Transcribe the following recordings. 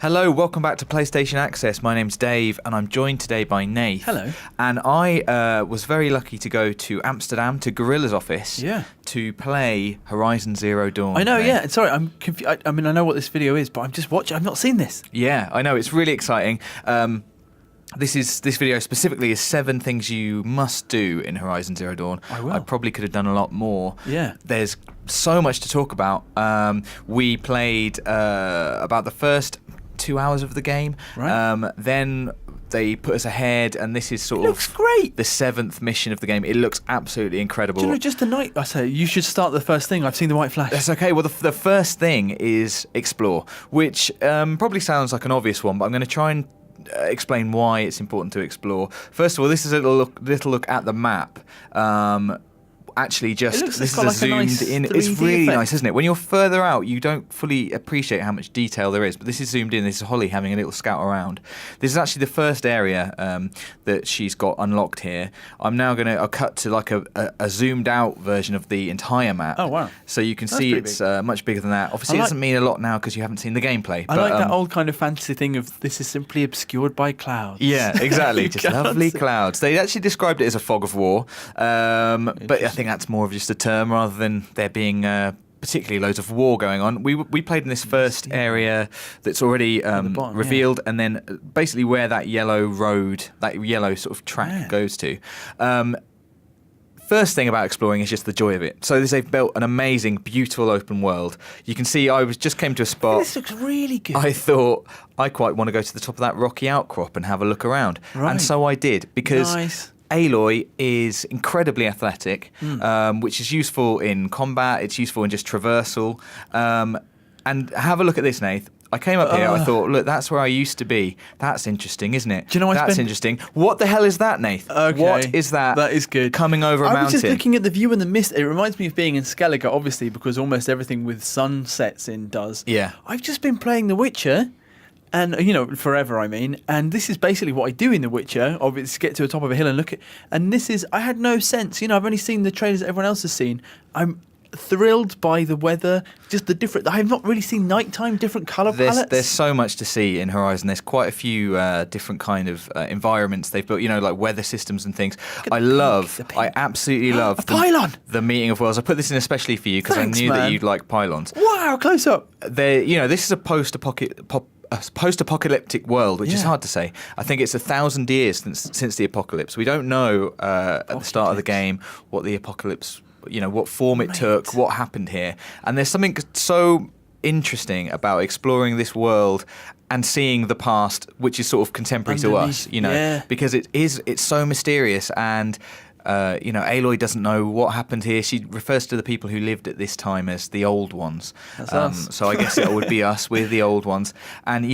Hello, welcome back to PlayStation Access. My name's Dave, and I'm joined today by Nath. Hello. And I was very lucky to go to Amsterdam, to Gorilla's office, to play Horizon Zero Dawn. I know, yeah. Sorry, I'm confused. I mean, I know what this video is, but I'm just watching. I've not seen this. Yeah, I know. It's really exciting. This video specifically is 7 things you must do in Horizon Zero Dawn. I will. I probably could have done a lot more. Yeah. There's so much to talk about. We played about the first 2 hours of the game. Right. Then they put us ahead, and this is sort of looks great. The 7th mission of the game. It looks absolutely incredible. Do you know, just the night, I say, you should start the first thing. I've seen the white flash. That's okay. Well, the first thing is explore, which probably sounds like an obvious one, but I'm going to try and explain why it's important to explore. First of all, this is a little look at the map. Actually, this is a zoomed in. It's really nice, isn't it? When you're further out, you don't fully appreciate how much detail there is. But this is zoomed in. This is Holly having a little scout around. This is actually the first area that she's got unlocked here. I'm now going to cut to like a zoomed out version of the entire map. Oh wow! So you can see it's much bigger than that. Obviously, it doesn't mean a lot now because you haven't seen the gameplay. I like that old kind of fantasy thing of this is simply obscured by clouds. Yeah, exactly. Just lovely clouds. They actually described it as a fog of war, but I think that's more of just a term rather than there being particularly loads of war going on. We played in this first area that's already revealed, and then basically where that yellow road, that yellow sort of track goes to. First thing about exploring is just the joy of it. So they've built an amazing, beautiful open world. You can see just came to a spot. This looks really good. I thought I quite want to go to the top of that rocky outcrop and have a look around. Right. And so I did, because Aloy is incredibly athletic, which is useful in combat. It's useful in just traversal. And have a look at this, Nath. I came up here, I thought, look, that's where I used to be. That's interesting, isn't it? Do you know That's interesting. What the hell is that, Nath? Okay. What is that? That is good. Coming over a mountain. I was just looking at the view in the mist. It reminds me of being in Skellige, obviously, because almost everything with sunsets in does. Yeah. I've just been playing The Witcher. And, forever, I mean. And this is basically what I do in The Witcher. Obviously, get to the top of a hill and look at... And this is... I had no sense. I've only seen the trailers that everyone else has seen. I'm thrilled by the weather. Just the different... I have not really seen nighttime, different colour palettes. There's so much to see in Horizon. There's quite a few different kind of environments they've built, like weather systems and things. I absolutely love pylon! The meeting of worlds. I put this in especially for you because I knew that you'd like pylons. Wow, close up! This is a post-apocalyptic world, which is hard to say. I think it's 1,000 years since the apocalypse. We don't know at the start of the game what the apocalypse, what form it took, what happened here. And there's something so interesting about exploring this world and seeing the past, which is sort of contemporary to us, because it's so mysterious. And Aloy doesn't know what happened here. She refers to the people who lived at this time as the old ones. That's us. So I guess it would be us. We're the old ones. And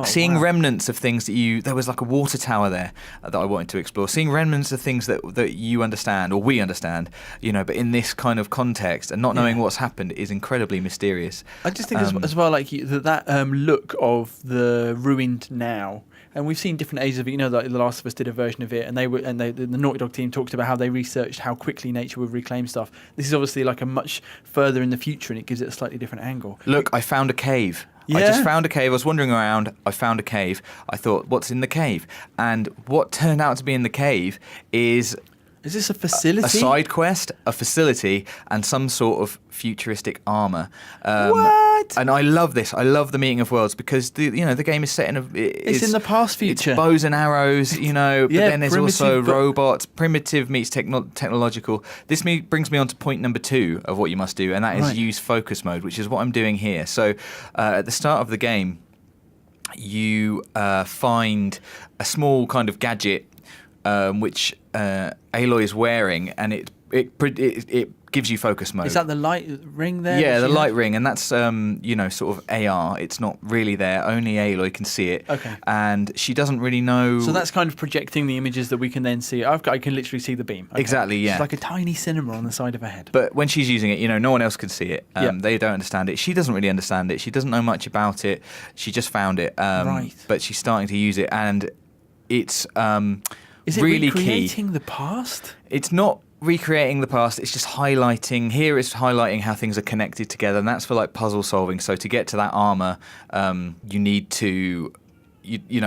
seeing remnants of things that there was like a water tower there that I wanted to explore. Seeing remnants of things that you understand, or we understand, but in this kind of context, and not knowing what's happened is incredibly mysterious. I just think as well, like that look of the ruined now. And we've seen different ages of it. Like The Last of Us did a version of it, and the Naughty Dog team talked about how they researched how quickly nature would reclaim stuff. This is obviously like a much further in the future, and it gives it a slightly different angle. Look, I found a cave. Yeah. I just found a cave. I was wandering around. I found a cave. I thought, what's in the cave? And what turned out to be in the cave is... Is this a facility? A side quest, a facility, and some sort of futuristic armor. What? And I love this. I love the meeting of worlds because the game is set in it's in the past future. It's bows and arrows, but then there's also robots. Primitive meets technological. This brings me on to point number 2 of what you must do, and that is use focus mode, which is what I'm doing here. So at the start of the game, you find a small kind of gadget which Aloy is wearing, and it gives you focus mode. Is that the light ring there? Yeah, the light ring, and that's sort of AR. It's not really there. Only Aloy can see it. Okay. And she doesn't really know. So that's kind of projecting the images that we can then see. I can literally see the beam. Okay. Exactly. Yeah. It's like a tiny cinema on the side of her head. But when she's using it, no one else can see it. They don't understand it. She doesn't really understand it. She doesn't know much about it. She just found it. Right. But she's starting to use it, and it's. Is it really recreating key. the past? It's not recreating the past. It's just highlighting. Here it's highlighting how things are connected together, and that's for like puzzle solving. So to get to that armor, you need to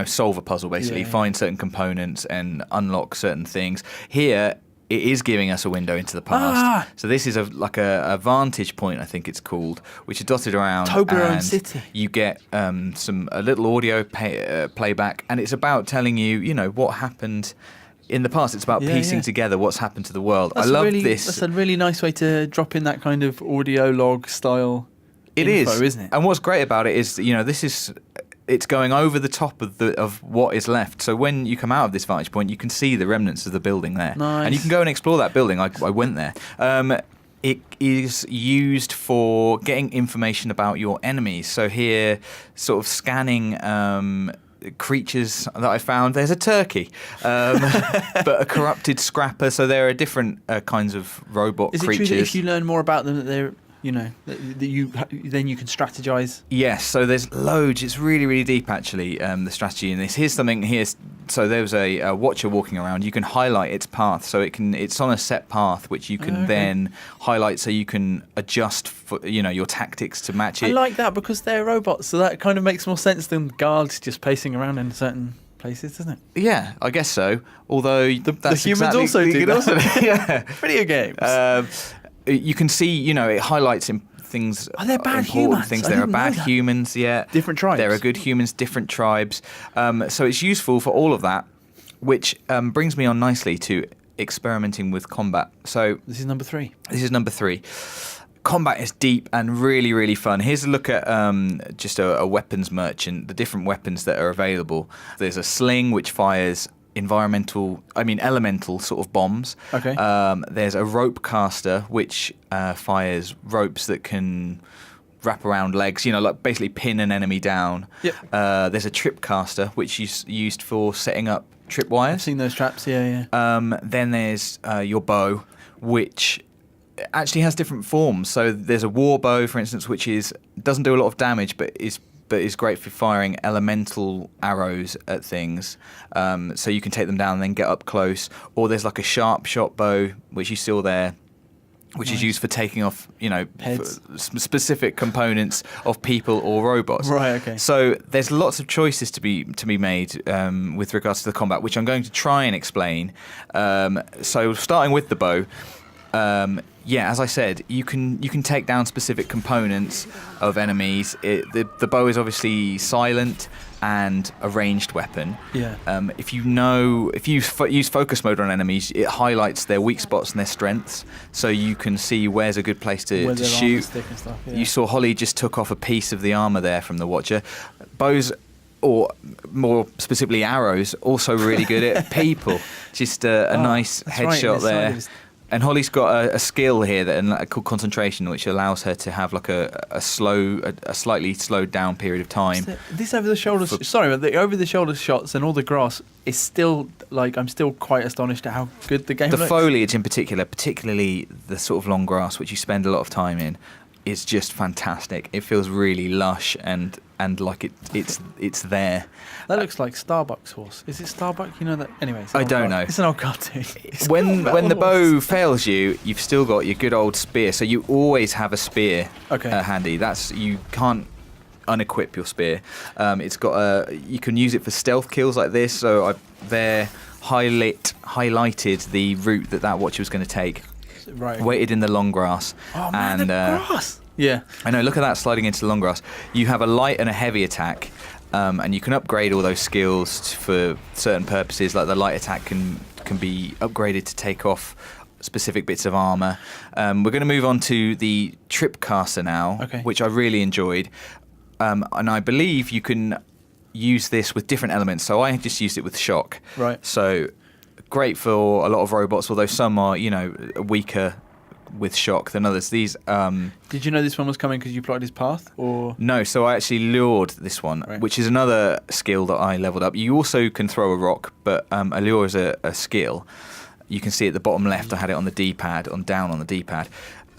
solve a puzzle basically, find certain components and unlock certain things. Here it is giving us a window into the past. So this is a vantage point, I think it's called, which is dotted around. Toblerone City. You get a little audio playback, and it's about telling you, what happened in the past. It's about piecing together what's happened to the world. I love this. That's a really nice way to drop in that kind of audio log style. It info, is, isn't it? And what's great about it is, this is. It's going over the top of what is left. So when you come out of this vantage point, you can see the remnants of the building there. Nice. And you can go and explore that building. I went there. It is used for getting information about your enemies. So here, sort of scanning creatures that I found. There's a turkey, but a corrupted scrapper. So there are different kinds of robot creatures. Is it true that if you learn more about them, that they're then you can strategize? Yes, so there's loads. It's really, really deep, actually, the strategy in this. Here's something here. So there's a watcher walking around. You can highlight its path. So it's on a set path, which you can then highlight so you can adjust for, your tactics to match it. I like that because they're robots, so that kind of makes more sense than guards just pacing around in certain places, doesn't it? Yeah, I guess so. Although the humans also do that. Yeah. Video games. You can see, it highlights things. Are there bad important humans? Things. I There are didn't know bad that. humans. Yeah, Different tribes. There are good humans, different tribes. So it's useful for all of that, which brings me on nicely to experimenting with combat. So This is number 3. this is number 3. Combat is deep and really, really fun. Here's a look at just a weapons merchant, the different weapons that are available. There's a sling which fires elemental sort of bombs. Okay. There's a rope caster which fires ropes that can wrap around legs, like basically pin an enemy down. Yep. There's a trip caster which is used for setting up tripwires. I've seen those traps, yeah. Then there's your bow, which actually has different forms. So there's a war bow, for instance, which doesn't do a lot of damage, but is great for firing elemental arrows at things. So you can take them down and then get up close. Or there's like a sharp shot bow, which you saw there, which is used for taking off, Heads. Specific components of people or robots. Right, okay. So there's lots of choices to be made with regards to the combat, which I'm going to try and explain. So starting with the bow. As I said, you can take down specific components of enemies. The bow is obviously silent and a ranged weapon. Yeah. If you use focus mode on enemies, it highlights their weak spots and their strengths, so you can see where's a good place to shoot. Stick and stuff, yeah. You saw Holly just took off a piece of the armor there from the Watcher. Bows, or more specifically arrows, also really good at people. Just a nice headshot there. And Holly's got a skill here called concentration, which allows her to have like a slightly slowed down period of time. This over the shoulder. But the over the shoulder shots and all the grass is still I'm still quite astonished at how good the game The looks. foliage in particular, particularly the sort of long grass, which you spend a lot of time in, is just fantastic. It feels really lush and like it's there. That looks like Starbucks horse. Is it Starbucks? You know that. Anyway, I don't know. It's an old cartoon. When the bow fails you, you've still got your good old spear. So you always have a spear handy. You can't unequip your spear. It's got you can use it for stealth kills like this. So I've highlighted the route that Watcher was going to take. Right. Waited in the long grass. Oh man, and, the grass. Yeah. I know. Look at that sliding into the long grass. You have a light and a heavy attack. And you can upgrade all those skills for certain purposes, like the light attack can be upgraded to take off specific bits of armour. We're going to move on to the trip caster now, which I really enjoyed. And I believe you can use this with different elements. So I just used it with shock. Right. So great for a lot of robots, although some are, weaker with shock than others. These Did you know this one was coming because you plotted his path, or no? So I actually lured this one, which is another skill that I leveled up. You also can throw a rock, but a lure is a skill. You can see at the bottom left, I had it on the D-pad, down on the D-pad.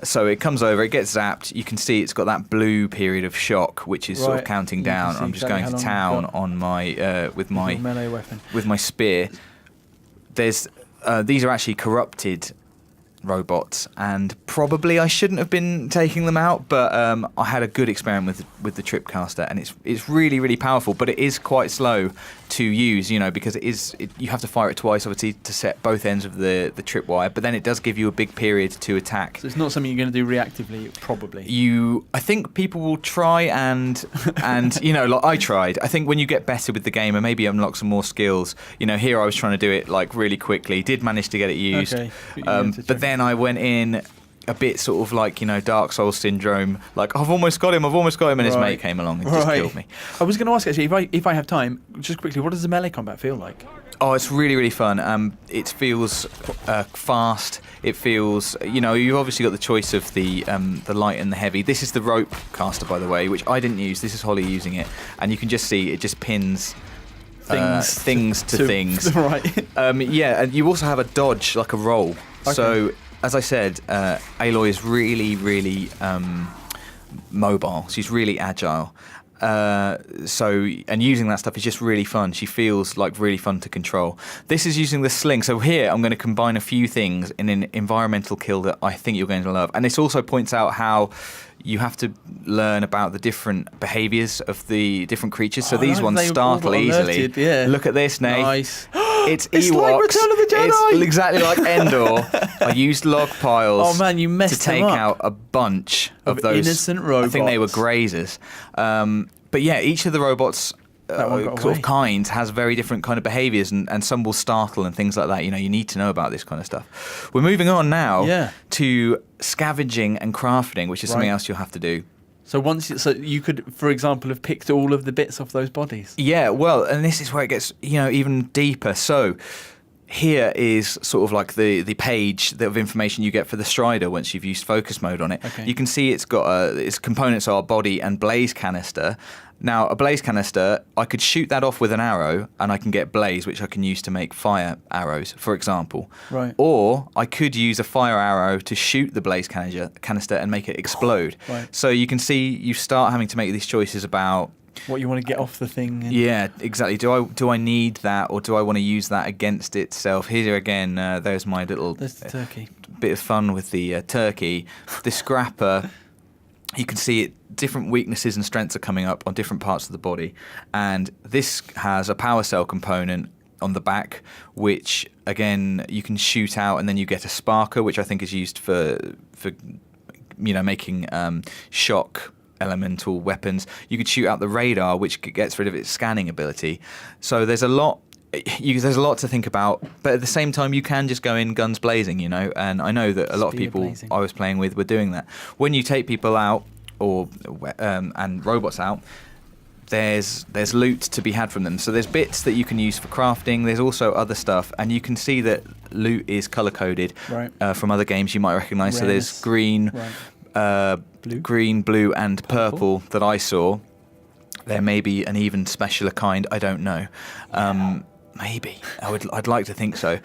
So it comes over, it gets zapped. You can see it's got that blue period of shock, which is sort of counting down. I'm just going to town on my with my melee weapon with my spear. These are actually corrupted robots, and probably I shouldn't have been taking them out, but I had a good experiment with the tripcaster, and it's really, really powerful, but it is quite slow to use, because you have to fire it twice, obviously, to set both ends of the tripwire, but then it does give you a big period to attack. So it's not something you're going to do reactively, probably. I think people will try and like I tried. I think when you get better with the game and maybe unlock some more skills, here I was trying to do it like really quickly, did manage to get it used, okay. but then I went in a bit sort of like, Dark Souls syndrome, like I've almost got him, and his mate came along and just killed me. I was going to ask actually, if I have time, just quickly, what does the melee combat feel like? Oh, it's really, really fun. It feels fast. It feels, you've obviously got the choice of the light and the heavy. This is the rope caster, by the way, which I didn't use. This is Holly using it, and you can just see it just pins things to things. Right. Yeah, and you also have a dodge, like a roll. Okay. So, as I said, Aloy is really, really mobile. She's really agile. And using that stuff is just really fun. She feels like really fun to control. This is using the sling. So here I'm going to combine a few things in an environmental kill that I think you're going to love. And this also points out how you have to learn about the different behaviours of the different creatures. So these ones startle easily. Yeah. Look at this, Nate. Nice. It's It's Ewoks. like Return of the Jedi. It's exactly like Endor. I used log piles Oh man, you messed to take them up. out a bunch of those innocent robots. I think they were grazers. But yeah, each of the robots That one got sort away. of kinds has very different kind of behaviours, and some will startle and things like that. You need to know about this kind of stuff. We're moving on now to scavenging and crafting, which is something else you'll have to do. So so you could, for example, have picked all of the bits off those bodies. Yeah, well, and this is where it gets even deeper. So here is sort of like the page of information you get for the Strider once you've used focus mode on it. Okay. You can see it's got its components are body and blaze canister. Now, a blaze canister, I could shoot that off with an arrow, and I can get blaze, which I can use to make fire arrows, for example. Right. Or I could use a fire arrow to shoot the blaze canister and make it explode. Right. So you can see you start having to make these choices about What you want to get off the thing. yeah, exactly. Do I need that, or do I want to use that against itself? Here again, there's my little There's the turkey. bit of fun with the turkey. The scrapper, you can see it. Different weaknesses and strengths are coming up on different parts of the body, and this has a power cell component on the back, which again you can shoot out, and then you get a sparker, which I think is used for making shock elemental weapons. You could shoot out the radar, which gets rid of its scanning ability. So there's a lot to think about, but at the same time you can just go in guns blazing, and I know that a lot of Spear people blazing. I was playing with were doing that. When you take people out and robots out, there's loot to be had from them. So there's bits that you can use for crafting. There's also other stuff, and you can see that loot is color coded from other games you might recognize. So there's green, Blue? green, blue, and purple that I saw. There may be an even specialer kind. I don't know. Maybe I'd like to think so.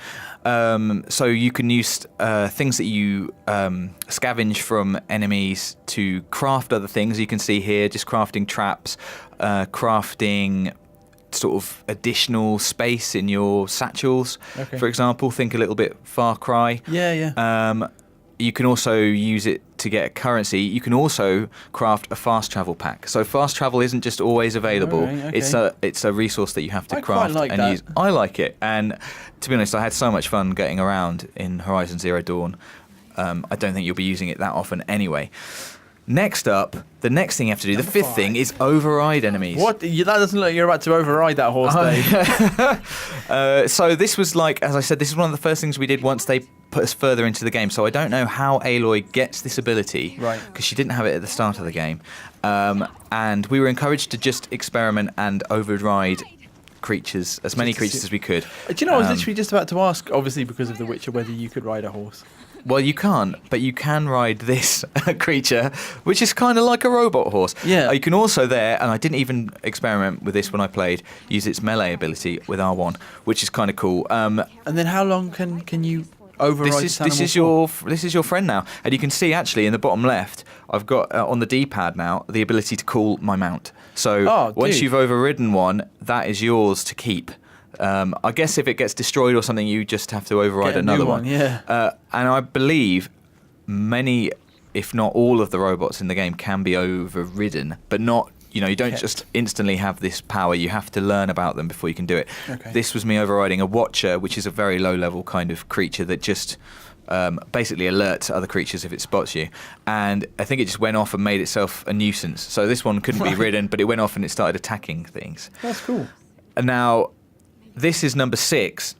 So you can use things that you scavenge from enemies to craft other things. You can see here just crafting traps, crafting sort of additional space in your satchels. Okay. For example, think a little bit Far Cry. Yeah. You can also use it to get currency. You can also craft a fast travel pack. So fast travel isn't just always available. All right, okay. It's a resource that you have to I craft quite like and that. use. I like it, and to be honest, I had so much fun getting around in Horizon Zero Dawn. I don't think you'll be using it that often anyway. Next up, the next thing you have to do, the fifth thing, is override enemies. What? That doesn't look like you're about to override that horse, Dave. So this was like, as I said, this is one of the first things we did once they put us further into the game. So I don't know how Aloy gets this ability, because she didn't have it at the start of the game. And we were encouraged to just experiment and override creatures, as many creatures as we could. Do you know, I was literally just about to ask, obviously because of The Witcher, whether you could ride a horse. Well, you can't, but you can ride this creature, which is kind of like a robot horse. Yeah. You can also and I didn't even experiment with this when I played, use its melee ability with R1, which is kind of cool. And then how long can you override this is your friend now, and you can see actually in the bottom left, I've got on the D-pad now the ability to call my mount. So once you've overridden one, that is yours to keep. I guess if it gets destroyed or something, you just have to override Get a another new one, yeah. And I believe many, if not all, of the robots in the game can be overridden, but not. You know, you don't just instantly have this power. You have to learn about them before you can do it. Okay. This was me overriding a watcher, which is a very low-level kind of creature that just basically alerts other creatures if it spots you. And I think it just went off and made itself a nuisance. So this one couldn't be ridden, but it went off and it started attacking things. That's cool. And now, this is number 6,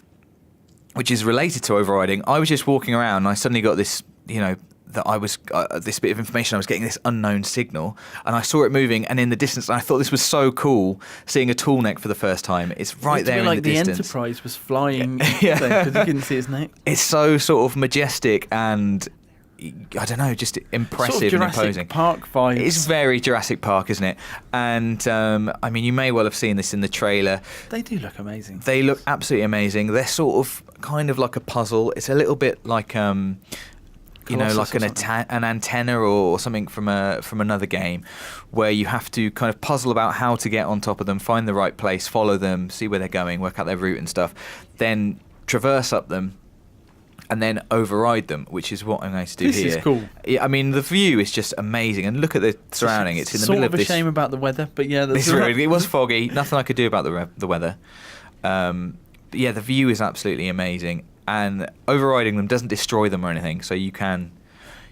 which is related to overriding. I was just walking around and I suddenly got this, you know, that I was this bit of information. I was getting this unknown signal, and I saw it moving. And in the distance, I thought this was so cool. Seeing a tall neck for the first time, it's right there in like the distance. the Enterprise was flying, because you couldn't see his neck. It's so sort of majestic and I don't know, just impressive Sort of and imposing. Jurassic Park vibes. It's very Jurassic Park, isn't it? And I mean, you may well have seen this in the trailer. They do look amazing. They look absolutely amazing. They're sort of kind of like a puzzle. It's a little bit like you know, like an antenna or something from another game, where you have to kind of puzzle about how to get on top of them, find the right place, follow them, see where they're going, work out their route and stuff, then traverse up them, and then override them, which is what I'm going to do here. This is cool. Yeah, I mean, the view is just amazing, and look at the surrounding. It's in the middle of this. Sort of a shame about the weather, but yeah, It was foggy. Nothing I could do about the weather. But yeah, the view is absolutely amazing. And overriding them doesn't destroy them or anything, so you can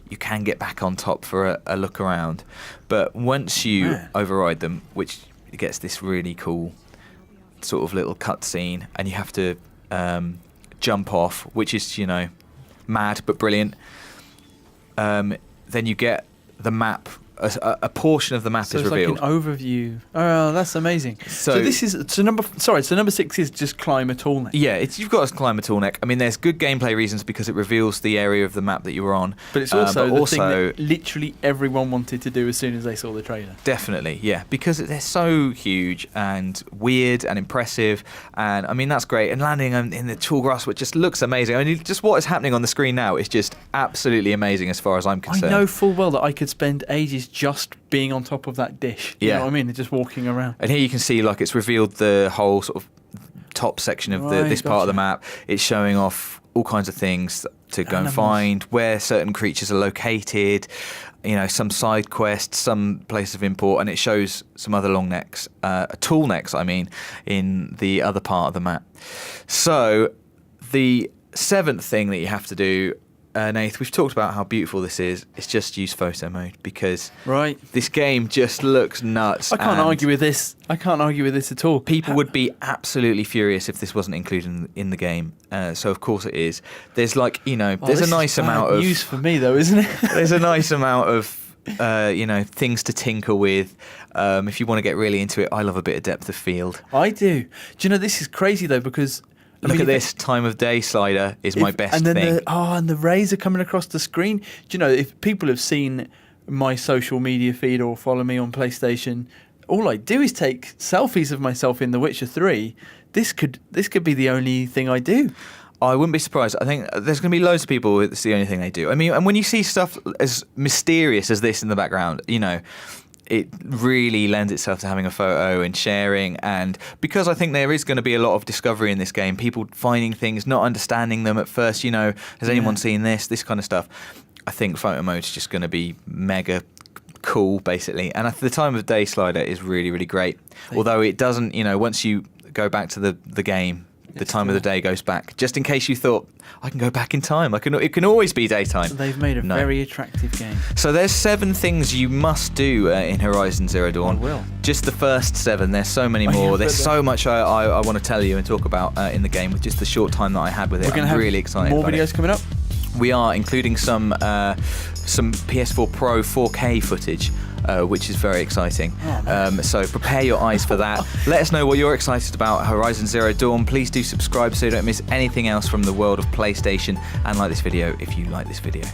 get back on top for a look around. But once you override them, which gets this really cool sort of little cutscene, and you have to jump off, which is, you know, mad but brilliant. Then you get the map. A portion of the map is revealed. Like an overview. Oh, that's amazing. So this is number 6 is just climb a tall neck. Yeah, you've got to climb a tall neck. I mean, there's good gameplay reasons because it reveals the area of the map that you were on. But it's also the thing that literally everyone wanted to do as soon as they saw the trailer. Definitely, yeah, because they're so huge and weird and impressive, and I mean that's great. And landing in the tall grass, which just looks amazing. I mean, just what is happening on the screen now is just absolutely amazing as far as I'm concerned. I know full well that I could spend ages just being on top of that dish. You know what I mean? Just walking around. And here you can see, like, it's revealed the whole sort of top section of this part of the map. It's showing off all kinds of things to go and find, where certain creatures are located, you know, some side quests, some place of import, and it shows some other long necks, tall necks, I mean, in the other part of the map. So the 7th thing that you have to do, Nath, we've talked about how beautiful this is. It's just use photo mode because this game just looks nuts. I can't argue with this. I can't argue with this at all. People would be absolutely furious if this wasn't included in the game. So of course it is. There's like, you know, there's a nice amount of news for me though, isn't it? There's a nice amount of you know, things to tinker with. If you want to get really into it, I love a bit of depth of field. I do. Do you know, this is crazy though, because Look at this time of day slider is my best thing. And the rays are coming across the screen. Do you know, if people have seen my social media feed or follow me on PlayStation, all I do is take selfies of myself in The Witcher 3. This could be the only thing I do. I wouldn't be surprised. I think there's going to be loads of people it's the only thing they do. I mean, and when you see stuff as mysterious as this in the background, you know, it really lends itself to having a photo and sharing, and because I think there is going to be a lot of discovery in this game, people finding things, not understanding them at first, you know, has anyone seen this kind of stuff. I think photo mode's just going to be mega cool, basically, and the time of day slider is really, really great. Although it doesn't, you know, once you go back to the game, the time of the day goes back. Just in case you thought, I can go back in time. It can always be daytime. So they've made a very attractive game. So there's 7 things you must do in Horizon Zero Dawn. I will. Just the first 7. There's so many more. There's so much I want to tell you and talk about in the game with just the short time that I had with it. I'm really excited. More videos coming up. We are, including some PS4 Pro 4K footage, which is very exciting. So prepare your eyes for that. Let us know what you're excited about Horizon Zero Dawn. Please do subscribe so you don't miss anything else from the world of PlayStation, and like this video if you like this video.